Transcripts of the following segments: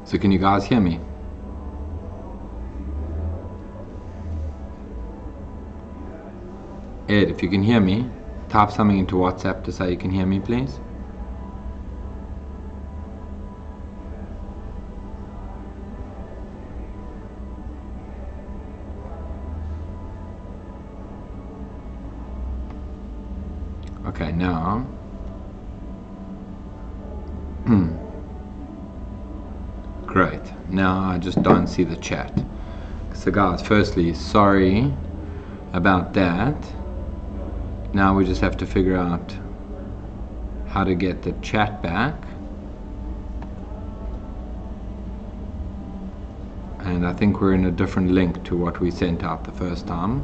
So can you guys hear me? Ed, if you can hear me, type something into WhatsApp to say you can hear me, please. Okay, now great. Now I just don't see the chat. So guys, firstly, sorry about that. Now we just have to figure out how to get the chat back. And I think we're in a different link to what we sent out the first time.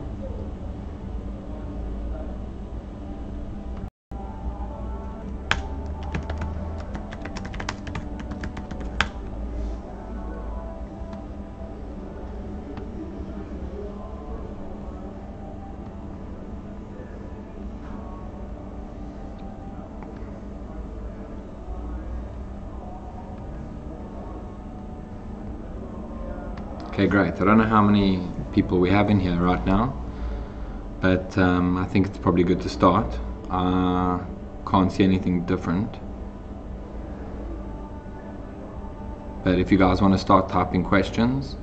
Okay, great. I don't know how many people we have in here right now, but I think it's probably good to start. Can't see anything different. But if you guys want to start typing questions.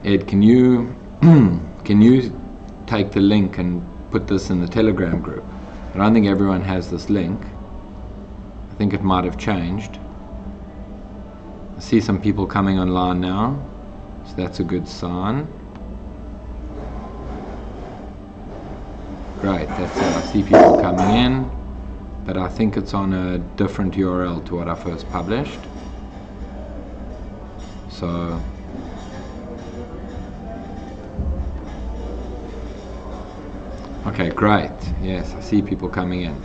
Ed, can you take the link and put this in the Telegram group? I don't think everyone has this link. I think it might have changed. I see some people coming online now, so that's a good sign. Great, that's it. I see people coming in, but I think it's on a different URL to what I first published. So okay, great. Yes, I see people coming in.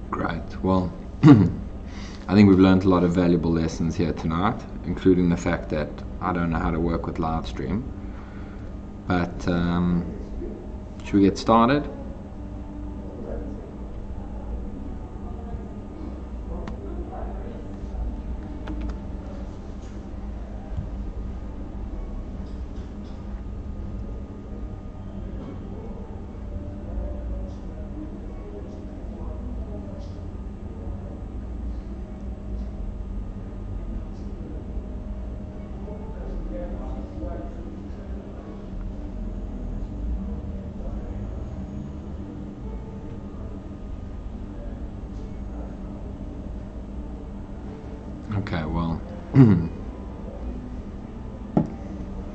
Great. Well, I think we've learned a lot of valuable lessons here tonight, including the fact that I don't know how to work with live stream. But should we get started? Okay, well,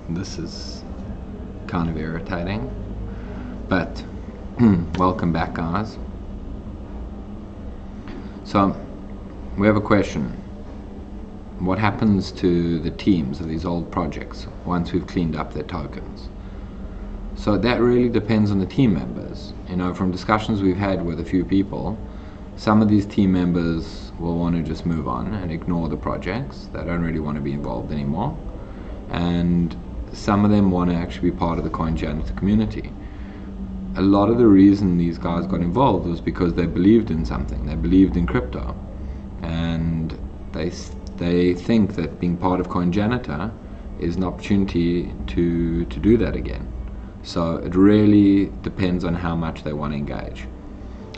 this is kind of irritating, but welcome back, guys. So, we have a question. What happens to the teams of these old projects once we've cleaned up their tokens? So that really depends on the team members. You know, from discussions we've had with a few people, some of these team members will want to just move on and ignore the projects. They don't really want to be involved anymore. And some of them want to actually be part of the CoinJanitor community. A lot of the reason these guys got involved was because they believed in something. They believed in crypto. And they think that being part of CoinJanitor is an opportunity to do that again. So it really depends on how much they want to engage.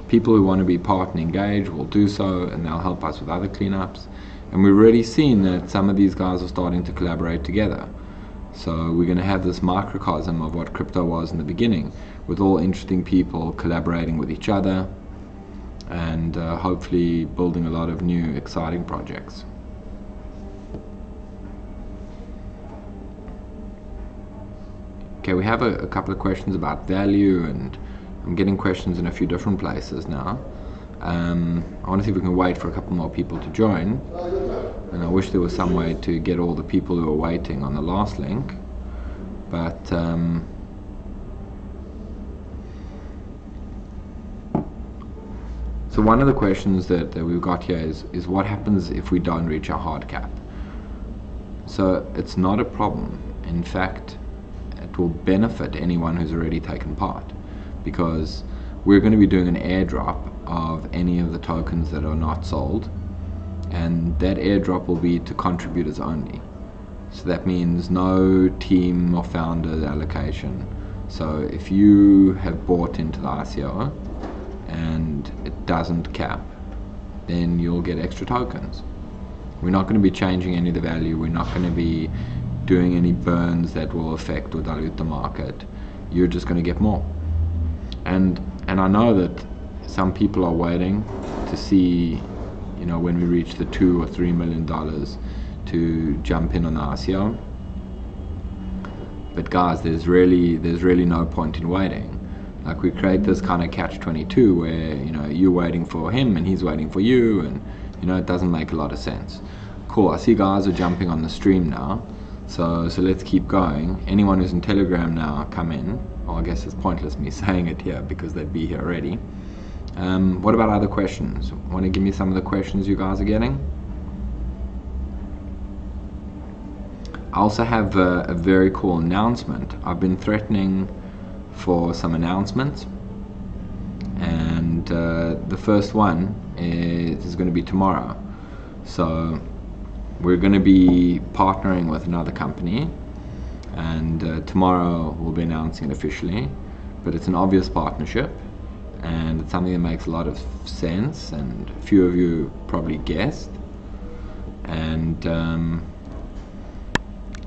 People who want to be part and engage will do so, and they'll help us with other cleanups. And we've already seen that some of these guys are starting to collaborate together. So we're going to have this microcosm of what crypto was in the beginning, with all interesting people collaborating with each other and hopefully building a lot of new exciting projects. Okay, we have a couple of questions about value, and I'm getting questions in a few different places now. I want to see if we can wait for a couple more people to join, and I wish there was some way to get all the people who are waiting on the last link, but so one of the questions that we've got here is what happens if we don't reach our hard cap. So it's not a problem. In fact, it will benefit anyone who's already taken part, because we're going to be doing an airdrop of any of the tokens that are not sold, and that airdrop will be to contributors only. So that means no team or founder allocation. So if you have bought into the ICO and it doesn't cap, then you'll get extra tokens. We're not going to be changing any of the value. We're not going to be doing any burns that will affect or dilute the market. You're just going to get more. And I know that some people are waiting to see, you know, when we reach the $2 or $3 million to jump in on the ICO. But guys, there's really no point in waiting. Like, we create this kind of catch-22 where, you know, you're waiting for him and he's waiting for you, and, you know, it doesn't make a lot of sense. Cool, I see guys are jumping on the stream now, so let's keep going. Anyone who's in Telegram now, come in. Well, I guess it's pointless me saying it here because they'd be here already. What about other questions? Want to give me some of the questions you guys are getting? I also have a very cool announcement. I've been threatening for some announcements, and the first one is going to be tomorrow. So we're going to be partnering with another company, and tomorrow we'll be announcing it officially, but it's an obvious partnership, and it's something that makes a lot of sense, and a few of you probably guessed, and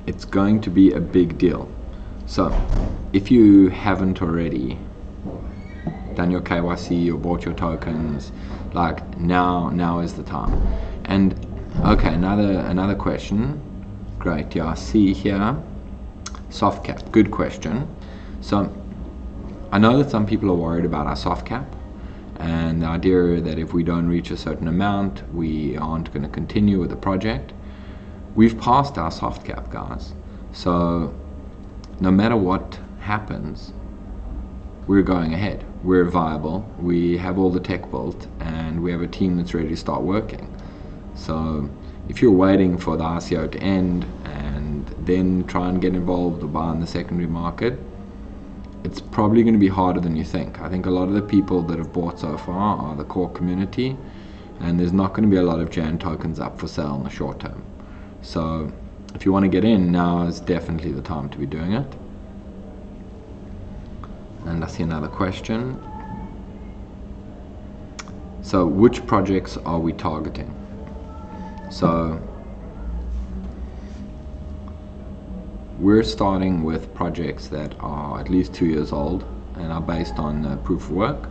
it's going to be a big deal. So if you haven't already done your KYC or bought your tokens, like, now is the time. And okay, another question. Great, yeah, I see here soft cap. Good question. So I know that some people are worried about our soft cap, and the idea that if we don't reach a certain amount, we aren't going to continue with the project. We've passed our soft cap, guys. So no matter what happens, we're going ahead. We're viable. We have all the tech built, and we have a team that's ready to start working. So if you're waiting for the ICO to end and then try and get involved or buy in the secondary market, it's probably going to be harder than you think. I think a lot of the people that have bought so far are the core community, and there's not going to be a lot of Jan tokens up for sale in the short term. So if you want to get in, now is definitely the time to be doing it. And I see another question. So which projects are we targeting? So we're starting with projects that are at least 2 years old and are based on proof of work,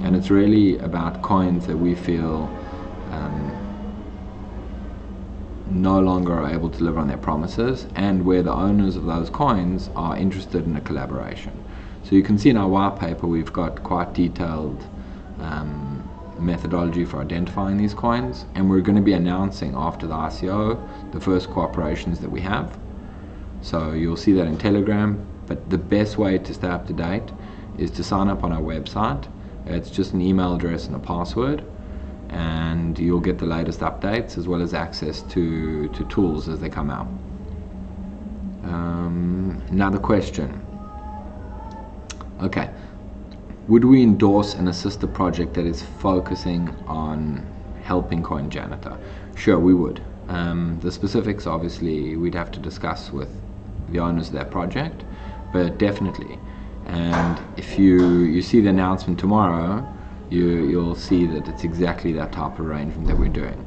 and it's really about coins that we feel no longer are able to deliver on their promises, and where the owners of those coins are interested in a collaboration. So you can see in our white paper we've got quite detailed methodology for identifying these coins, and we're going to be announcing after the ICO the first cooperations that we have. So you'll see that in Telegram, but the best way to stay up to date is to sign up on our website. It's just an email address and a password, and you'll get the latest updates as well as access to tools as they come out. Another question. Okay, would we endorse and assist a project that is focusing on helping CoinJanitor? Sure, we would. The specifics, obviously, we'd have to discuss with the owners of that project, but definitely. And if you see the announcement tomorrow, you'll see that it's exactly that type of arrangement that we're doing.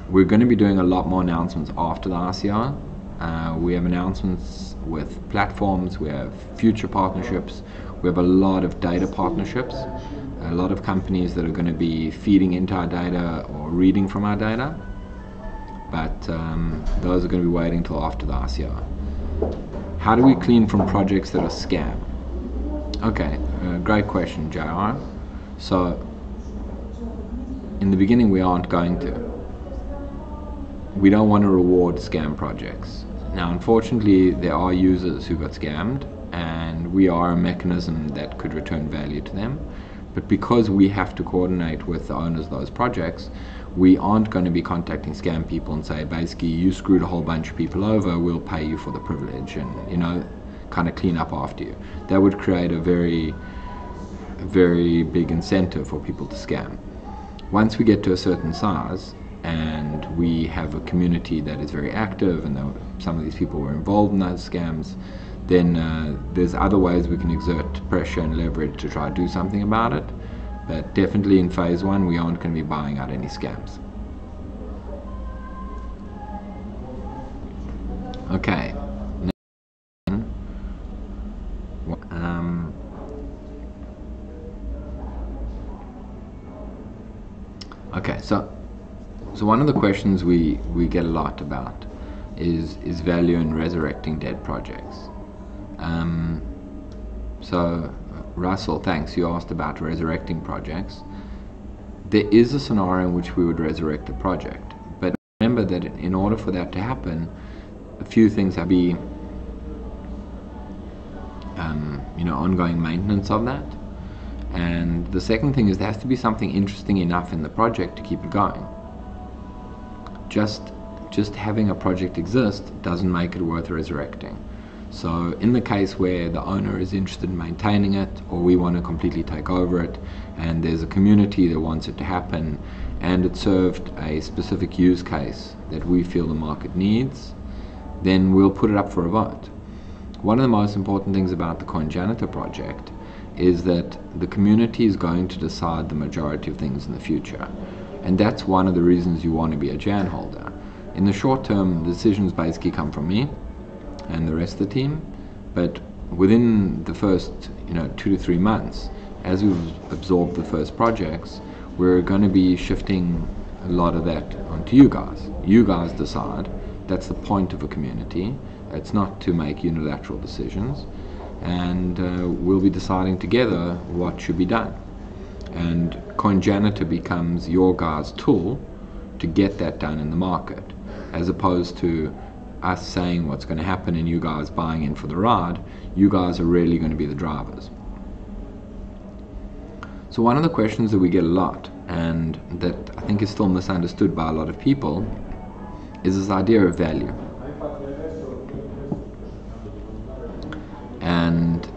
We're going to be doing a lot more announcements after the ICO. We have announcements with platforms, we have future partnerships, we have a lot of data partnerships, a lot of companies that are going to be feeding into our data or reading from our data, but those are going to be waiting until after the ICO. How do we clean from projects that are scam? Okay, great question, JR. So in the beginning we aren't going to. We don't want to reward scam projects. Now, unfortunately, there are users who got scammed, and we are a mechanism that could return value to them. But because we have to coordinate with the owners of those projects, we aren't going to be contacting scam people and say, basically, you screwed a whole bunch of people over, we'll pay you for the privilege, and, you know, kind of clean up after you. That would create a very big incentive for people to scam. Once we get to a certain size and we have a community that is very active, and some of these people were involved in those scams, then there's other ways we can exert pressure and leverage to try to do something about it. But definitely in phase one, we aren't going to be buying out any scams. Okay. Okay, so one of the questions we get a lot about is value in resurrecting dead projects. So Russell, thanks, you asked about resurrecting projects. There is a scenario in which we would resurrect a project, but remember that in order for that to happen, a few things have to be ongoing maintenance of that. And the second thing is there has to be something interesting enough in the project to keep it going. Just having a project exist doesn't make it worth resurrecting. So in the case where the owner is interested in maintaining it, or we want to completely take over it, and there's a community that wants it to happen, and it served a specific use case that we feel the market needs, then we'll put it up for a vote. One of the most important things about the CoinJanitor project is that the community is going to decide the majority of things in the future. And that's one of the reasons you want to be a Jan holder. In the short term, the decisions basically come from me and the rest of the team, but within the first 2 to 3 months, as we've absorbed the first projects, we're going to be shifting a lot of that onto you guys. You guys decide. That's the point of a community. It's not to make unilateral decisions. And we'll be deciding together what should be done. And CoinJanitor becomes your guys' tool to get that done in the market, as opposed to us saying what's going to happen and you guys buying in for the ride. You guys are really going to be the drivers. So one of the questions that we get a lot, and that I think is still misunderstood by a lot of people, is this idea of value. And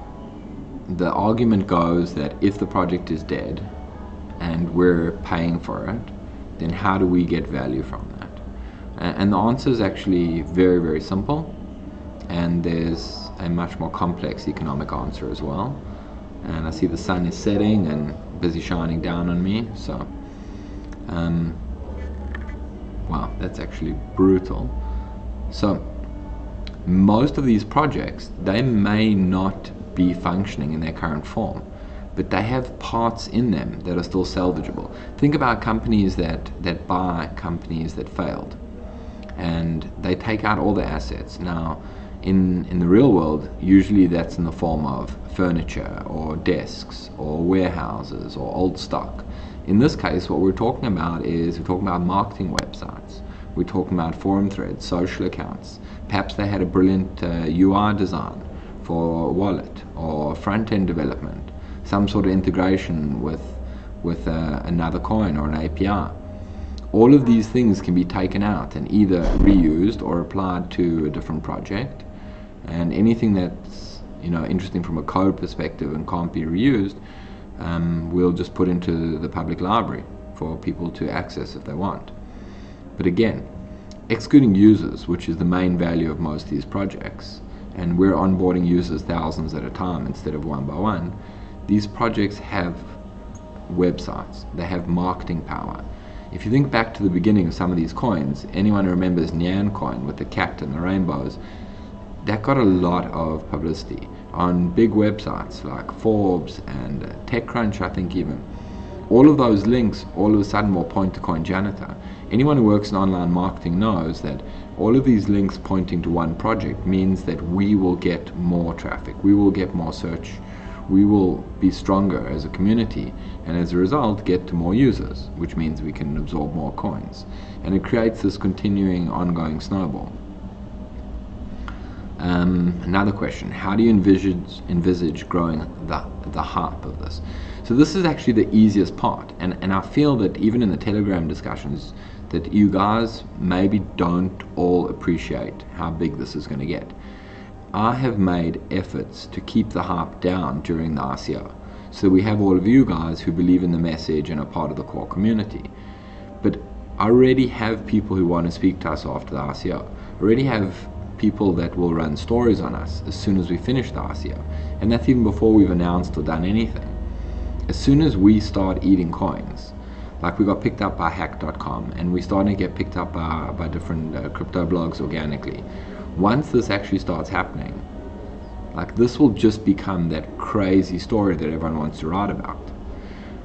the argument goes that if the project is dead and we're paying for it, then how do we get value from that? And the answer is actually very, very simple, and there's a much more complex economic answer as well. And I see the sun is setting and busy shining down on me, so wow, that's actually brutal. So most of these projects, they may not be functioning in their current form, but they have parts in them that are still salvageable. Think about companies that buy companies that failed, and they take out all the assets. Now, in the real world, usually that's in the form of furniture or desks or warehouses or old stock. In this case, what we're talking about is we're talking about marketing websites. We're talking about forum threads, social accounts. Perhaps they had a brilliant UI design for a wallet or front-end development, some sort of integration with another coin or an API. All of these things can be taken out and either reused or applied to a different project. And anything that's interesting from a code perspective and can't be reused, we'll just put into the public library for people to access if they want. But again, excluding users, which is the main value of most of these projects, and we're onboarding users thousands at a time instead of one by one, these projects have websites, they have marketing power. If you think back to the beginning of some of these coins, anyone who remembers Nyan coin with the cat and the rainbows, that got a lot of publicity on big websites like Forbes and TechCrunch, I think even. All of those links all of a sudden will point to CoinJanitor. Anyone who works in online marketing knows that all of these links pointing to one project means that we will get more traffic, we will get more search we will be stronger as a community, and as a result get to more users, which means we can absorb more coins, and it creates this continuing ongoing snowball. Another question: how do you envisage growing the hype of this? So this is actually the easiest part, and I feel that even in the Telegram discussions that you guys maybe don't all appreciate how big this is going to get. I have made efforts to keep the hype down during the ICO, so we have all of you guys who believe in the message and are part of the core community. But I already have people who want to speak to us after the ICO. I already have people that will run stories on us as soon as we finish the ICO, and that's even before we've announced or done anything. As soon as we start eating coins, like we got picked up by hack.com, and we're starting to get picked up by different crypto blogs organically. Once this actually starts happening, like this will just become that crazy story that everyone wants to write about.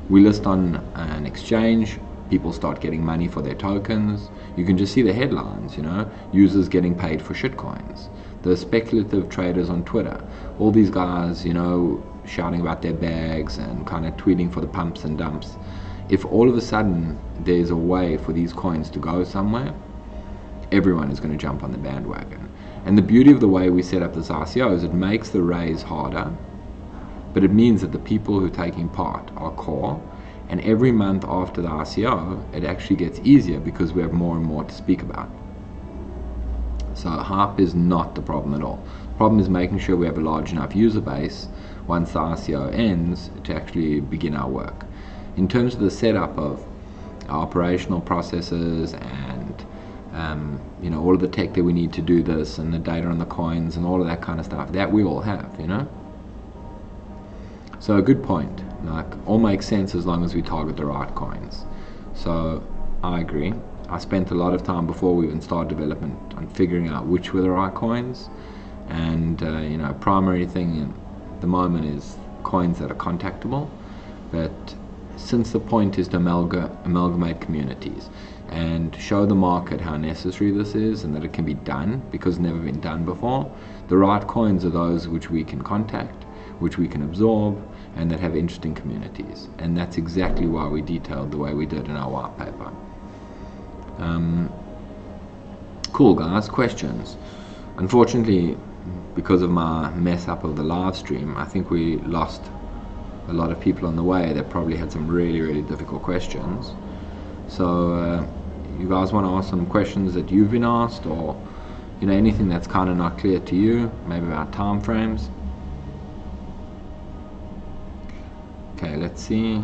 We list on an exchange, people start getting money for their tokens. You can just see the headlines, you know, users getting paid for shitcoins. The speculative traders on Twitter, all these guys, you know, shouting about their bags and kind of tweeting for the pumps and dumps. If all of a sudden there's a way for these coins to go somewhere, everyone is going to jump on the bandwagon. And the beauty of the way we set up this ICO is it makes the raise harder, but it means that the people who are taking part are core, and every month after the ICO it actually gets easier because we have more and more to speak about. So hype is not the problem at all. The problem is making sure we have a large enough user base once the ICO ends to actually begin our work. In terms of the setup of our operational processes and you know, all of the tech that we need to do this, and the data on the coins and all of that kind of stuff, that we all have, you know. So a good point. Like, all makes sense as long as we target the right coins. So I agree. I spent a lot of time before we even started development on figuring out which were the right coins, and you know, primary thing at the moment is coins that are contactable. But since the point is to amalgamate communities and show the market how necessary this is and that it can be done because it's never been done before, the right coins are those which we can contact, which we can absorb, and that have interesting communities. And that's exactly why we detailed the way we did in our white paper. Cool, guys. Questions? Unfortunately, because of my mess up of the live stream, I think we lost a lot of people on the way that probably had some really difficult questions. So you guys want to ask some questions that you've been asked, or you know, anything that's kind of not clear to you, maybe about time frames? Okay, let's see.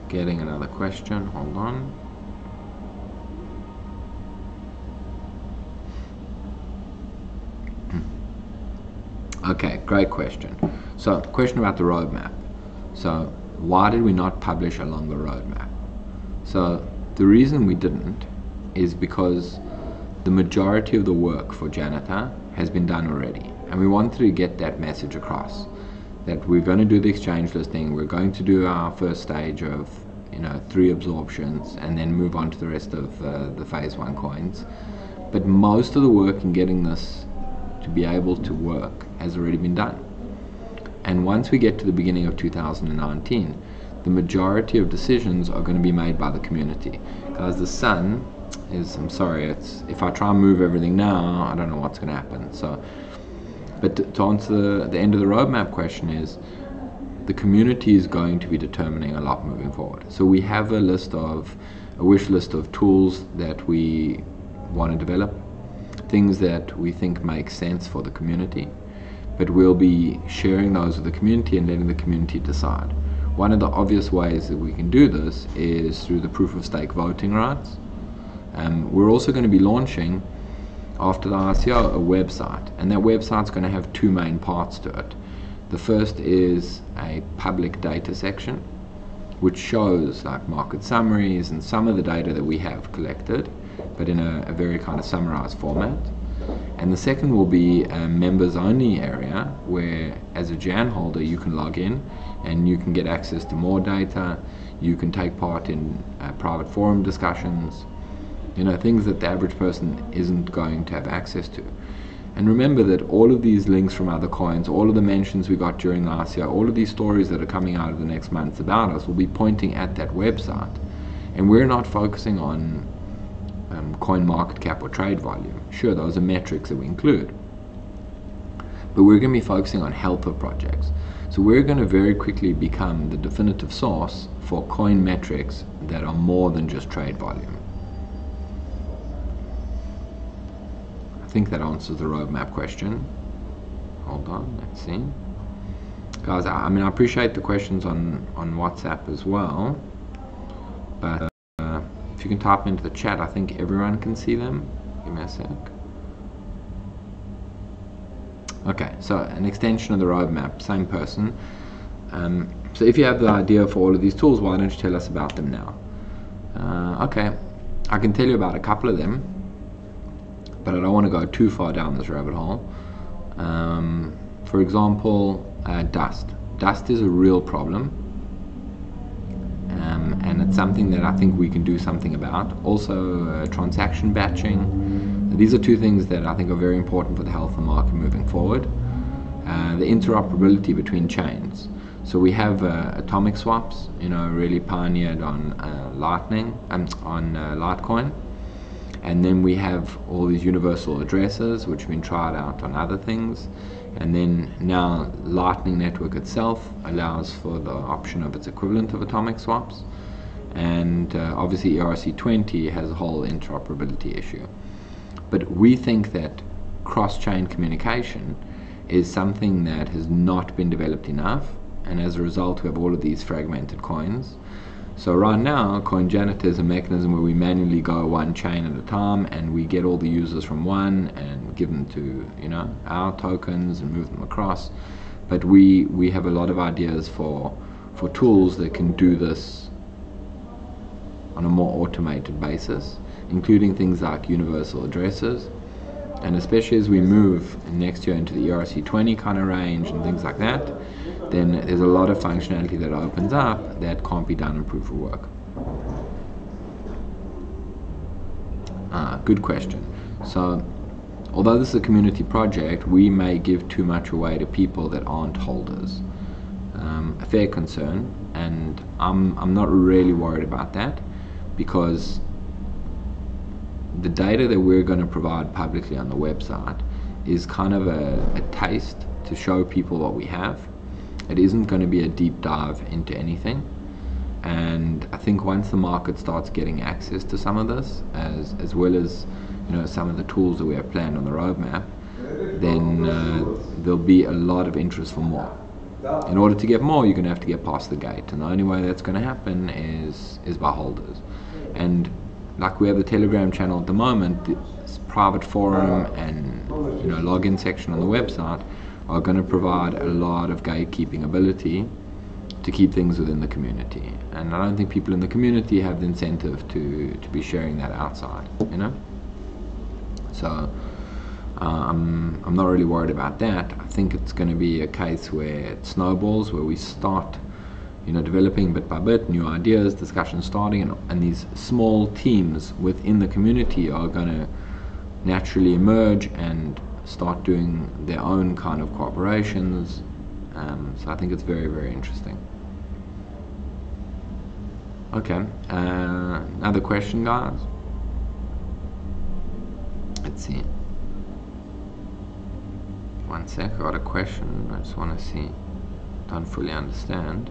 Getting another question. Hold on. Okay, great question. So, question about the roadmap. So, why did we not publish a longer roadmap? So, the reason we didn't is because the majority of the work for Janitor has been done already, and we wanted to get that message across, that we're going to do the exchange listing, we're going to do our first stage of, you know, 3 absorptions, and then move on to the rest of the phase 1 coins. But most of the work in getting this to be able to work has already been done. And once we get to the beginning of 2019, the majority of decisions are going to be made by the community. Because the sun is, I'm sorry, it's, if I try and move everything now, I don't know what's going to happen. So, but to answer the end of the roadmap question is, the community is going to be determining a lot moving forward. So we have a wish list of tools that we want to develop, things that we think make sense for the community, but we'll be sharing those with the community and letting the community decide. One of the obvious ways that we can do this is through the proof of stake voting rights. We're also going to be launching, after the ICO, a website, and that website's going to have 2 main parts to it. The first is a public data section, which shows like market summaries and some of the data that we have collected, but in a very kind of summarized format. And the second will be a members only area where, as a Jan holder, you can log in and you can get access to more data, you can take part in private forum discussions, you know, things that the average person isn't going to have access to. And remember that all of these links from other coins, all of the mentions we got during last year, all of these stories that are coming out of the next months about us will be pointing at that website. And we're not focusing on coin market cap or trade volume. Sure, those are metrics that we include. But we're going to be focusing on health of projects. So we're going to very quickly become the definitive source for coin metrics that are more than just trade volume. I think that answers the roadmap question. Hold on, let's see. Guys, I mean, I appreciate the questions on WhatsApp as well, but if you can type into the chat, I think everyone can see them. Give me a sec. Okay, so an extension of the roadmap, same person. So if you have the idea for all of these tools, why don't you tell us about them now? Okay, I can tell you about a couple of them, but I don't want to go too far down this rabbit hole. For example, dust. Dust is a real problem, and it's something that I think we can do something about. Also, transaction batching. These are two things that I think are very important for the health of the market moving forward. The interoperability between chains. So we have atomic swaps, really pioneered on Lightning, on Litecoin. And then we have all these universal addresses, which have been tried out on other things. And then now Lightning Network itself allows for the option of its equivalent of atomic swaps. And obviously ERC20 has a whole interoperability issue. But we think that cross-chain communication is something that has not been developed enough. And as a result, we have all of these fragmented coins. So right now, CoinJanitor is a mechanism where we manually go one chain at a time, and we get all the users from one and give them to our tokens and move them across. But we have a lot of ideas for tools that can do this on a more automated basis, including things like universal addresses. And especially as we move next year into the ERC20 kind of range and things like that, then there's a lot of functionality that opens up that can't be done in proof of work. Good question. So, although this is a community project, we may give too much away to people that aren't holders. A fair concern, and I'm not really worried about that, because the data that we're going to provide publicly on the website is kind of a taste to show people what we have. It isn't going to be a deep dive into anything, and I think once the market starts getting access to some of this, as well as some of the tools that we have planned on the roadmap, then there'll be a lot of interest for more. In order to get more, you're going to have to get past the gate, and the only way that's going to happen is by holders. And like we have the Telegram channel at the moment, this private forum and login section on the website are going to provide a lot of gatekeeping ability to keep things within the community. And I don't think people in the community have the incentive to be sharing that outside, So I'm not really worried about that. I think it's going to be a case where it snowballs, where we start developing bit by bit, new ideas, discussions starting, and these small teams within the community are going to naturally emerge and start doing their own kind of cooperations. So I think it's very, very interesting. Okay, another question, guys? Let's see. One sec, I got a question. I just want to see. Don't fully understand.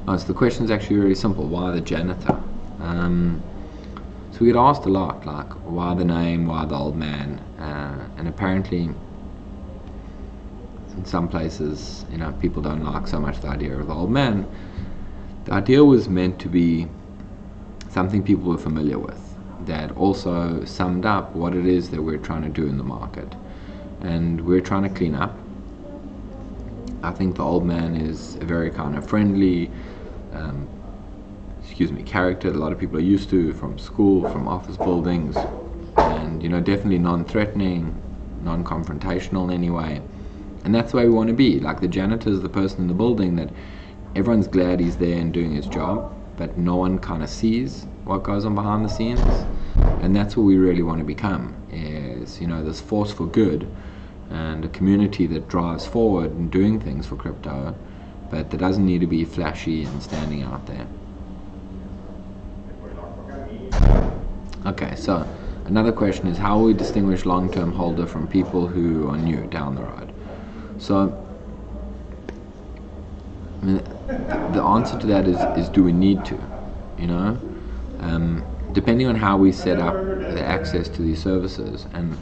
Oh, so the question is actually really simple. Why the janitor? So we get asked a lot, like, why the name, why the old man? And apparently, in some places, people don't like so much the idea of the old man. The idea was meant to be something people were familiar with, that also summed up what it is that we're trying to do in the market. And we're trying to clean up. I think the old man is a very kind of friendly, character that a lot of people are used to from school, from office buildings, and definitely non-threatening, non-confrontational in any way. And that's the way we want to be. Like, the janitor is the person in the building that everyone's glad he's there and doing his job, but no one kind of sees what goes on behind the scenes. And that's what we really want to become, is, you know, this force for good and a community that drives forward and doing things for crypto, but that doesn't need to be flashy and standing out there. Okay, so another question is, how will we distinguish long-term holder from people who are new down the road? So I mean, the answer to that is do we need to, you know? Depending on how we set up the access to these services. And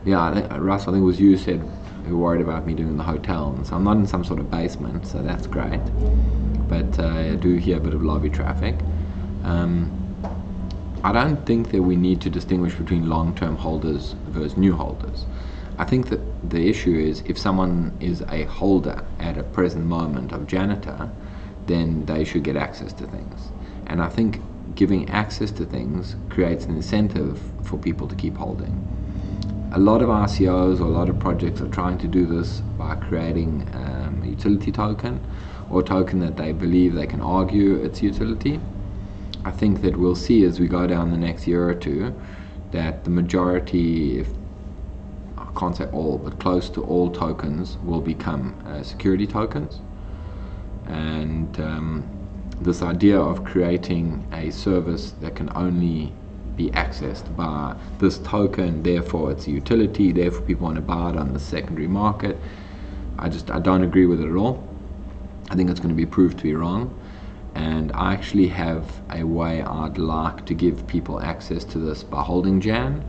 yeah, Russ, I think it was you said you were worried about me doing the hotel, and so I'm not in some sort of basement, so that's great, but I do hear a bit of lobby traffic. I don't think that we need to distinguish between long-term holders versus new holders. I think that the issue is, if someone is a holder at a present moment of Janitor, then they should get access to things. And I think giving access to things creates an incentive for people to keep holding. A lot of RCOs or a lot of projects are trying to do this by creating a utility token, or a token that they believe they can argue its utility. I think that we'll see as we go down the next year or two that the majority, if I can't say all, but close to all tokens will become security tokens. And this idea of creating a service that can only be accessed by this token, therefore it's a utility, therefore people want to buy it on the secondary market, I don't agree with it at all. I think it's going to be proved to be wrong. And I actually have a way I'd like to give people access to this by holding Jan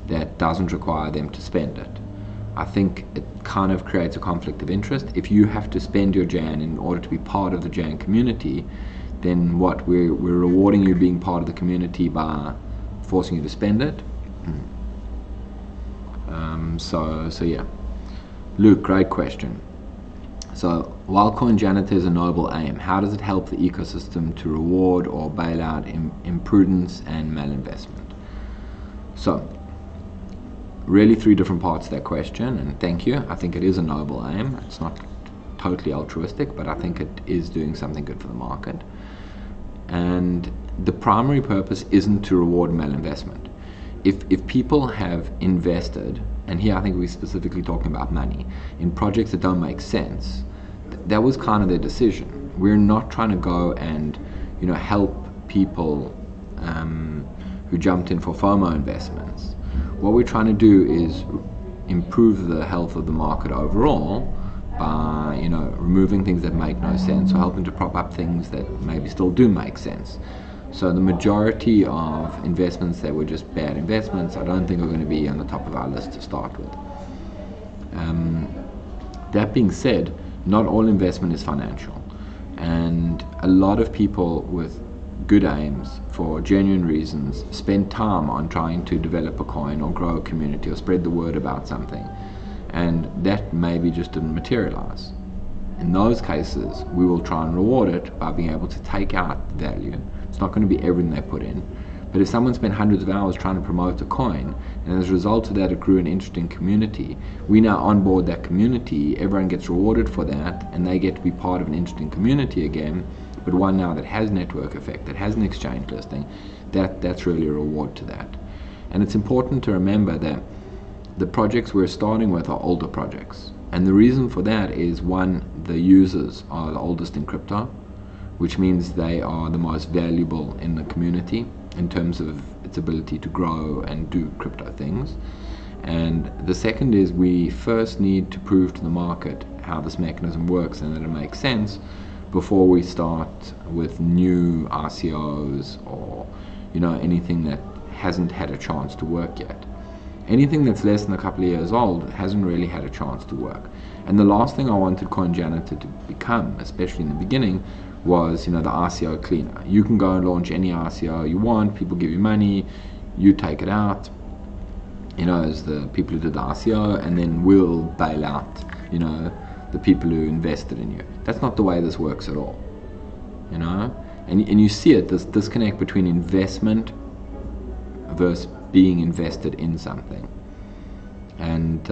that doesn't require them to spend it. I think it kind of creates a conflict of interest. If you have to spend your Jan in order to be part of the Jan community, then what, we're rewarding you being part of the community by forcing you to spend it? So yeah. Luke, great question. So, while CoinJanitor is a noble aim, how does it help the ecosystem to reward or bail out imprudence and malinvestment? So, really three different parts to that question, and thank you. I think it is a noble aim. It's not totally altruistic, but I think it is doing something good for the market. And the primary purpose isn't to reward malinvestment. If people have invested, and here I think we're specifically talking about money, in projects that don't make sense, that was kind of their decision. We're not trying to go and, you know, help people who jumped in for FOMO investments. What we're trying to do is improve the health of the market overall by, you know, removing things that make no sense, or helping to prop up things that maybe still do make sense. So the majority of investments that were just bad investments, I don't think are going to be on the top of our list to start with. That being said, not all investment is financial, and a lot of people with good aims for genuine reasons spend time on trying to develop a coin or grow a community or spread the word about something, and that maybe just didn't materialize. In those cases, we will try and reward it by being able to take out value. It's not going to be everything they put in, but if someone spent hundreds of hours trying to promote a coin, and as a result of that it grew an interesting community, we now onboard that community, everyone gets rewarded for that, and they get to be part of an interesting community again, but one now that has network effect, that has an exchange listing, that's really a reward to that. And it's important to remember that the projects we're starting with are older projects, and the reason for that is, one, the users are the oldest in crypto, which means they are the most valuable in the community in terms of its ability to grow and do crypto things. And the second is, we first need to prove to the market how this mechanism works and that it makes sense before we start with new RCOs or, you know, anything that hasn't had a chance to work yet. Anything that's less than a couple of years old hasn't really had a chance to work. And the last thing I wanted CoinJanitor to become, especially in the beginning, was, you know, the RCO cleaner. You can go and launch any RCO you want, people give you money, you take it out, you know, as the people who did the RCO, and then we'll bail out, you know, the people who invested in you. That's not the way this works at all, you know. And you see it, this disconnect between investment versus being invested in something. And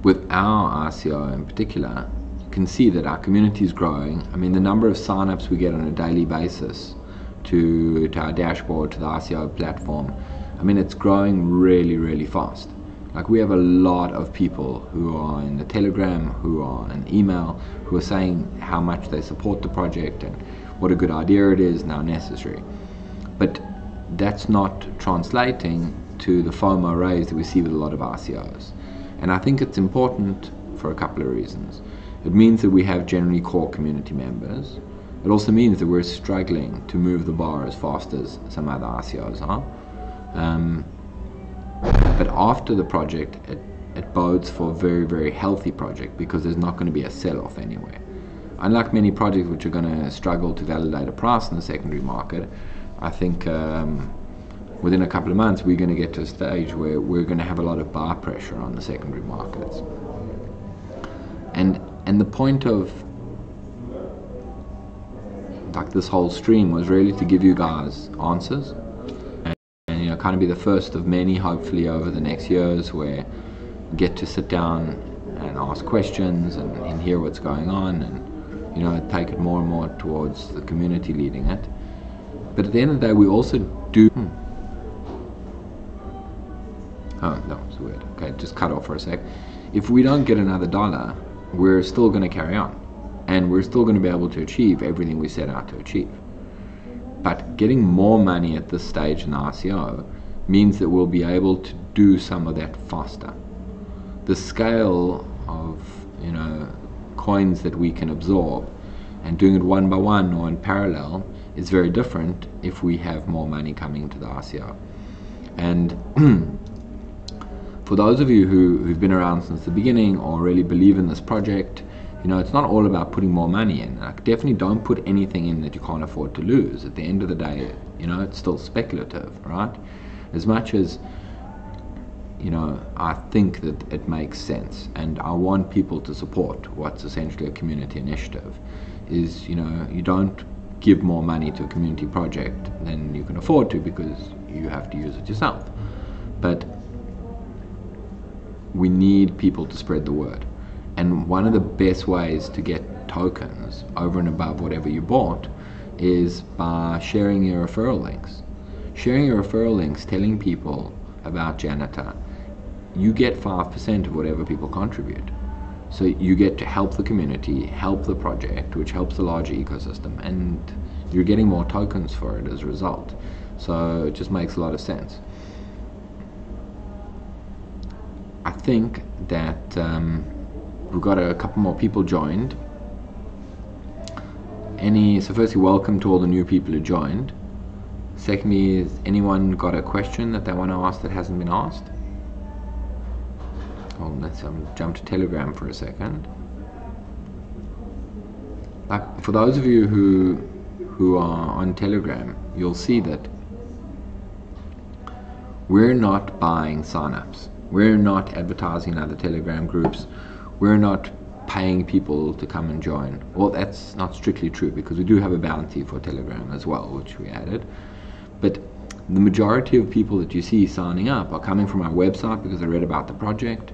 with our RCO in particular, you can see that our community is growing. I mean, the number of signups we get on a daily basis to our dashboard, to the RCO platform, I mean, it's growing really, really fast. Like, we have a lot of people who are in the Telegram, who are in email, who are saying how much they support the project and what a good idea it is now necessary. But that's not translating to the FOMO raise that we see with a lot of RCOs. And I think it's important for a couple of reasons. It means that we have generally core community members. It also means that we're struggling to move the bar as fast as some other RCOs are. But after the project, it bodes for a very, very healthy project, because there's not going to be a sell-off anywhere. Unlike many projects which are going to struggle to validate a price in the secondary market, I think within a couple of months we're going to get to a stage where we're going to have a lot of buy pressure on the secondary markets. And the point of like this whole stream was really to give you guys answers, and you know, kind of be the first of many, hopefully, over the next years, where we get to sit down and ask questions and hear what's going on, and you know, take it more and more towards the community leading it. But at the end of the day, we also do. Oh, that was weird. Okay, just cut off for a sec. If we don't get another dollar, we're still going to carry on, and we're still going to be able to achieve everything we set out to achieve. But getting more money at this stage in the RCO means that we'll be able to do some of that faster. The scale of, you know, coins that we can absorb, and doing it one by one or in parallel, is very different if we have more money coming into the RCO. And for those of you who've been around since the beginning or really believe in this project, you know, it's not all about putting more money in. Like, definitely don't put anything in that you can't afford to lose. At the end of the day, you know, it's still speculative, right? As much as, you know, I think that it makes sense, and I want people to support what's essentially a community initiative, is, you know, you don't give more money to a community project than you can afford to, because you have to use it yourself. But we need people to spread the word, and one of the best ways to get tokens over and above whatever you bought is by sharing your referral links. Sharing your referral links, telling people about Janitor, you get 5% of whatever people contribute. So you get to help the community, help the project, which helps the larger ecosystem, and you're getting more tokens for it as a result. So it just makes a lot of sense. I think that we've got a couple more people joined. So firstly, welcome to all the new people who joined. Secondly, has anyone got a question that they want to ask that hasn't been asked? Well, let's jump to Telegram for a second. Like, for those of you who are on Telegram, you'll see that we're not buying signups. We're not advertising in other Telegram groups. We're not paying people to come and join. Well, that's not strictly true, because we do have a bounty for Telegram as well, which we added. But the majority of people that you see signing up are coming from our website because they read about the project,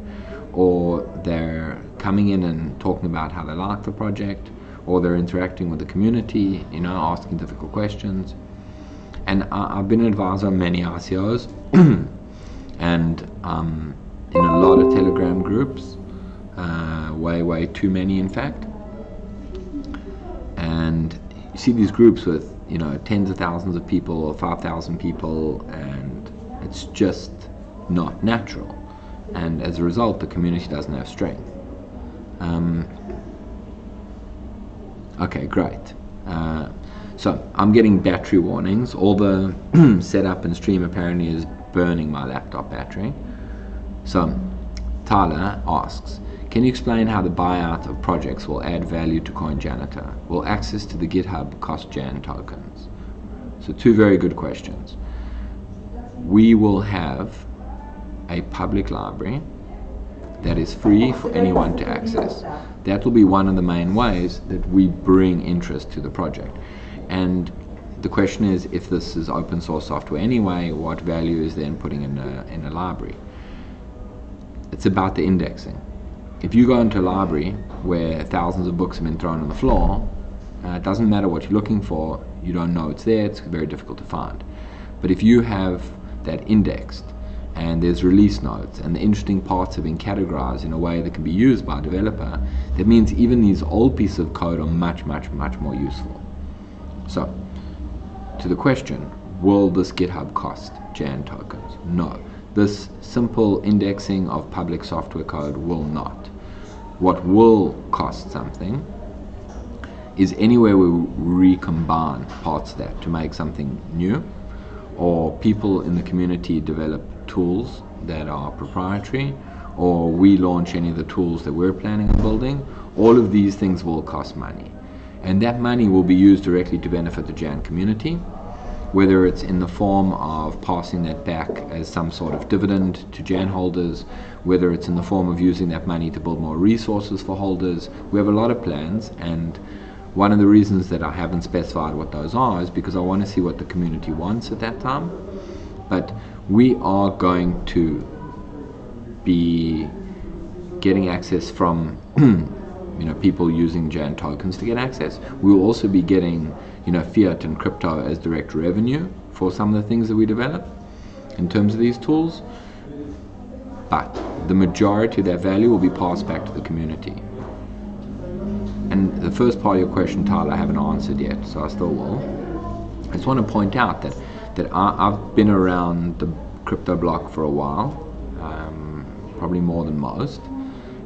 or they're coming in and talking about how they like the project, or they're interacting with the community, you know, asking difficult questions. And I've been an advisor on many RCOs and in a lot of Telegram groups, way too many in fact. And you see these groups with, you know, tens of thousands of people or 5,000 people, and it's just not natural. And as a result, the community doesn't have strength. Okay, great. So I'm getting battery warnings. All the setup and stream apparently is burning my laptop battery. So Tyler asks, can you explain how the buyout of projects will add value to CoinJanitor? Will access to the GitHub cost Jan tokens? So two very good questions. We will have a public library that is free for anyone to access. That will be one of the main ways that we bring interest to the project. And the question is, if this is open source software anyway, what value is then putting in a library? It's about the indexing. if you go into a library where thousands of books have been thrown on the floor, it doesn't matter what you're looking for, you don't know it's there, it's very difficult to find. But if you have that indexed, and there's release notes, and the interesting parts have been categorized in a way that can be used by a developer, that means even these old pieces of code are much, much, much more useful. So, to the question, will this GitHub cost Jan tokens? No. This simple indexing of public software code will not. What will cost something is anywhere we recombine parts of that to make something new, or people in the community develop tools that are proprietary, or we launch any of the tools that we're planning on building. All of these things will cost money, and that money will be used directly to benefit the Jan community, whether it's in the form of passing that back as some sort of dividend to Jan holders, whether it's in the form of using that money to build more resources for holders. We have a lot of plans, and one of the reasons that I haven't specified what those are is because I want to see what the community wants at that time. But we are going to be getting access from people using Jan tokens to get access. We will also be getting fiat and crypto as direct revenue for some of the things that we develop in terms of these tools. But the majority of that value will be passed back to the community. And the first part of your question, Tyler, I haven't answered yet, so I still will. I just want to point out that I've been around the crypto block for a while, probably more than most,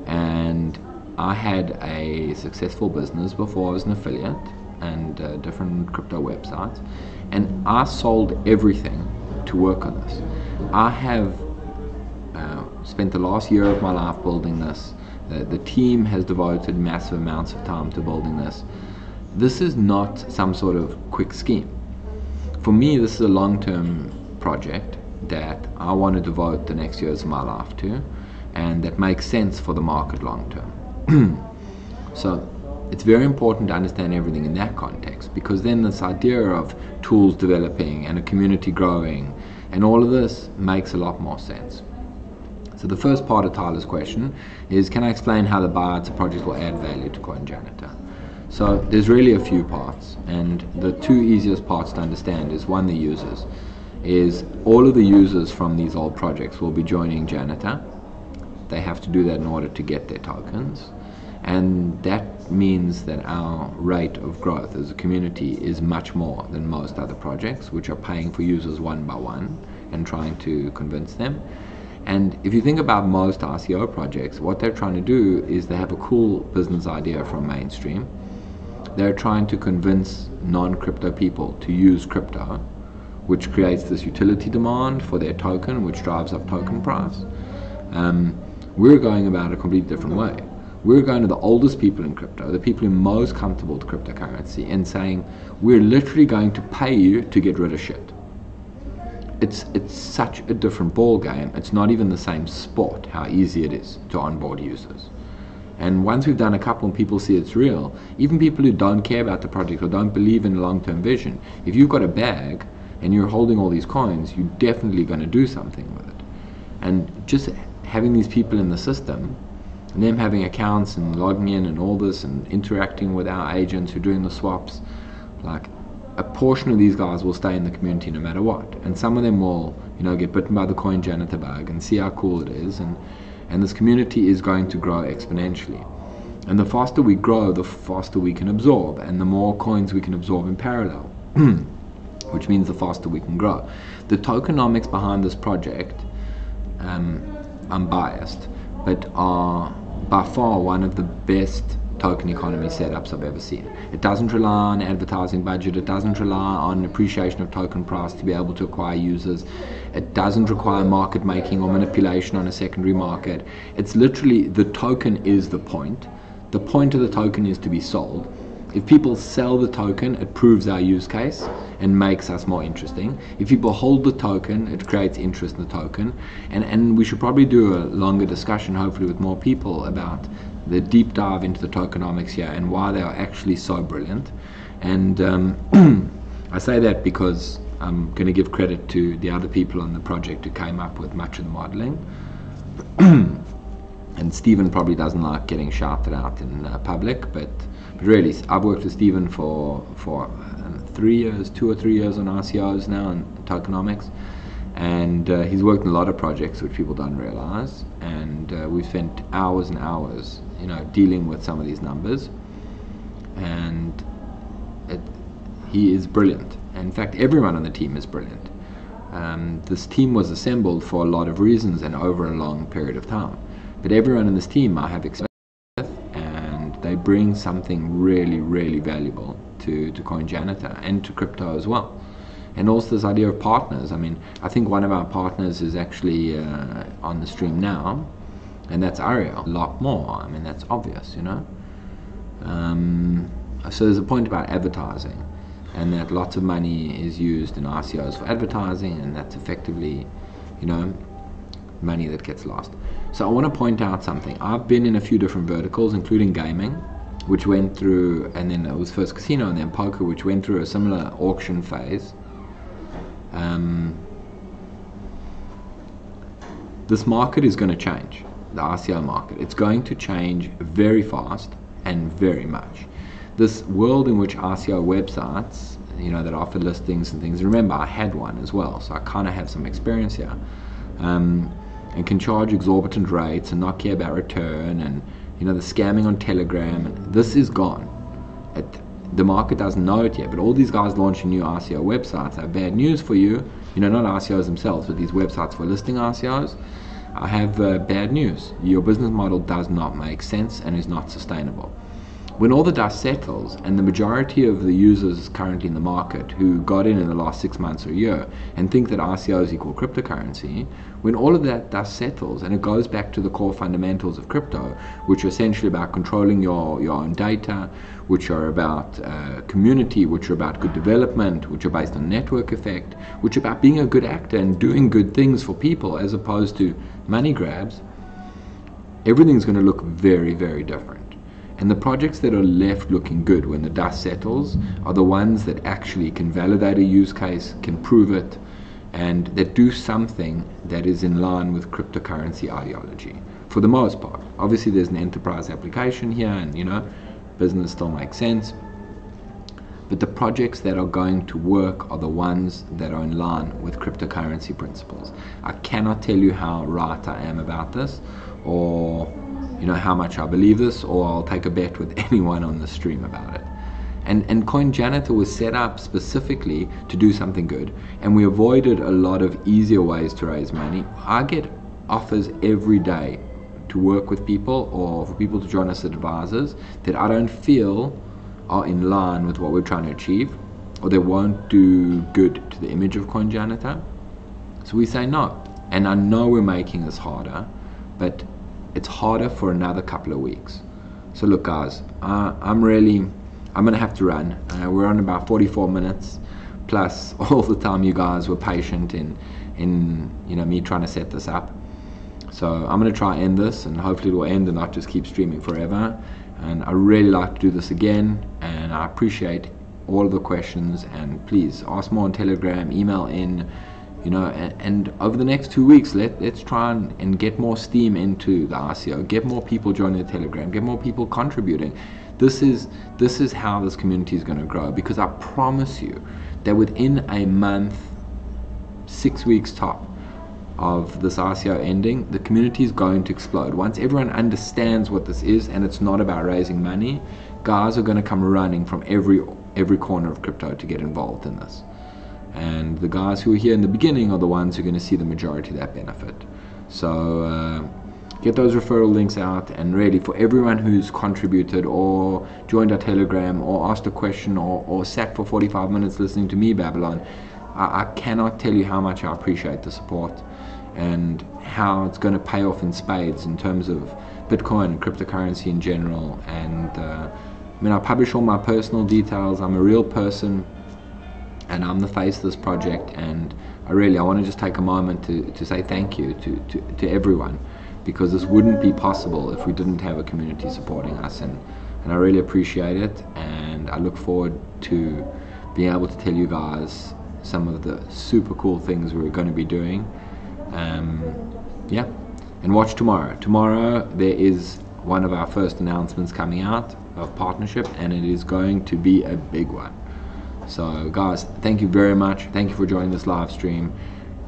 and I had a successful business before I was an affiliate and different crypto websites, and I sold everything to work on this. I have spent the last year of my life building this. The team has devoted massive amounts of time to building this. This is not some sort of quick scheme. For me, this is a long-term project that I want to devote the next years of my life to, and that makes sense for the market long-term. So it's very important to understand everything in that context, because then this idea of tools developing and a community growing and all of this makes a lot more sense. So the first part of Tyler's question is, can I explain how the buyouts of projects will add value to CoinJanitor? So there's really a few parts, and the two easiest parts to understand is, one, the users. Is all of the users from these old projects will be joining Janitor. They have to do that in order to get their tokens, and that means that our rate of growth as a community is much more than most other projects, which are paying for users one by one and trying to convince them. And if you think about most ICO projects, what they're trying to do is they have a cool business idea from mainstream. They're trying to convince non-crypto people to use crypto, which creates this utility demand for their token, which drives up token price. We're going about it a completely different way. We're going to the oldest people in crypto, the people who are most comfortable with cryptocurrency, and saying, we're literally going to pay you to get rid of shit. It's such a different ball game. It's not even the same sport, how easy it is to onboard users. And once we've done a couple and people see it's real, even people who don't care about the project or don't believe in a long-term vision, if you've got a bag and you're holding all these coins, you're definitely going to do something with it. And just having these people in the system, and them having accounts and logging in and all this and interacting with our agents who are doing the swaps, like, a portion of these guys will stay in the community no matter what, and some of them will get bitten by the CoinJanitor bug and see how cool it is, and this community is going to grow exponentially. And the faster we grow, the faster we can absorb, and the more coins we can absorb in parallel, which means the faster we can grow. The tokenomics behind this project, I'm biased, but are by far one of the best token economy setups I've ever seen. It doesn't rely on advertising budget, it doesn't rely on appreciation of token price to be able to acquire users, it doesn't require market making or manipulation on a secondary market. It's literally, the token is the point. The point of the token is to be sold. If people sell the token, it proves our use case and makes us more interesting. If people hold the token, it creates interest in the token. And we should probably do a longer discussion, hopefully with more people, about the deep dive into the tokenomics here and why they are actually so brilliant. And I say that because I'm going to give credit to the other people on the project who came up with much of the modeling. And Stephen probably doesn't like getting shouted out in public, but really, I've worked with Stephen for 3 years, 2 or 3 years on RCOs now and tokenomics, and he's worked on a lot of projects which people don't realize, and we've spent hours and hours, dealing with some of these numbers, and he is brilliant. In fact, everyone on the team is brilliant. This team was assembled for a lot of reasons and over a long period of time. But everyone in this team I have experience with, and they bring something really, really valuable to CoinJanitor and to crypto as well. And also this idea of partners. I mean, I think one of our partners is actually on the stream now, and that's Ariel. A lot more. I mean, that's obvious, So there's a point about advertising, and that lots of money is used in RCOs for advertising, and that's effectively, money that gets lost. So I want to point out something. I've been in a few different verticals, including gaming, which went through, and then it was first casino and then poker, which went through a similar auction phase. This market is going to change, the RCO market. It's going to change very fast and very much. This world in which RCO websites, that offer listings and things, remember I had one as well, so I kind of have some experience here, and can charge exorbitant rates and not care about return, and the scamming on Telegram, and this is gone. The market doesn't know it yet, but all these guys launching new RCO websites have bad news for you. Not RCOs themselves, but these websites for listing RCOs. I have bad news. Your business model does not make sense and is not sustainable. When all the dust settles, and the majority of the users currently in the market who got in the last 6 months or a year and think that RCOs equal cryptocurrency, when all of that dust settles and it goes back to the core fundamentals of crypto, which are essentially about controlling your own data, which are about community, which are about good development, which are based on network effect, which are about being a good actor and doing good things for people as opposed to money grabs, everything's going to look very, very different. And the projects that are left looking good when the dust settles are the ones that actually can validate a use case, can prove it, and that do something that is in line with cryptocurrency ideology, for the most part. Obviously there's an enterprise application here, and business still makes sense, but the projects that are going to work are the ones that are in line with cryptocurrency principles. I cannot tell you how right I am about this, or how much I believe this, or I'll take a bet with anyone on the stream about it. And CoinJanitor was set up specifically to do something good, and we avoided a lot of easier ways to raise money. I get offers every day to work with people, or for people to join us as advisors, that I don't feel are in line with what we're trying to achieve, or they won't do good to the image of CoinJanitor. So we say no. And I know we're making this harder, but it's harder for another couple of weeks. So look guys, I'm gonna have to run. We're on about 44 minutes, plus all the time you guys were patient in me trying to set this up. So I'm gonna try end this, and hopefully it will end and not just keep streaming forever. And I really like to do this again, and I appreciate all of the questions, and please ask more on Telegram, email in, and over the next 2 weeks, let's try and get more steam into the RCO, get more people joining the Telegram, get more people contributing. This is how this community is going to grow, because I promise you that within a month, 6 weeks top of this RCO ending, the community is going to explode. Once everyone understands what this is, and it's not about raising money, guys are going to come running from every corner of crypto to get involved in this. And the guys who are here in the beginning are the ones who are going to see the majority of that benefit. So get those referral links out, and really for everyone who's contributed or joined our Telegram or asked a question or sat for 45 minutes listening to me Babylon, I cannot tell you how much I appreciate the support and how it's going to pay off in spades in terms of Bitcoin and cryptocurrency in general. And I publish all my personal details. I'm a real person, and I'm the face of this project, and I want to just take a moment to say thank you to everyone, because this wouldn't be possible if we didn't have a community supporting us, and I really appreciate it, and I look forward to being able to tell you guys some of the super cool things we're going to be doing. Yeah, And watch tomorrow. Tomorrow there is one of our first announcements coming out of partnership, and it is going to be a big one. So guys, thank you very much. Thank you for joining this live stream.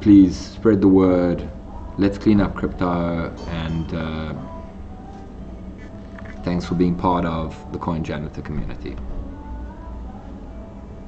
Please spread the word. Let's clean up crypto, and thanks for being part of the CoinJanitor community.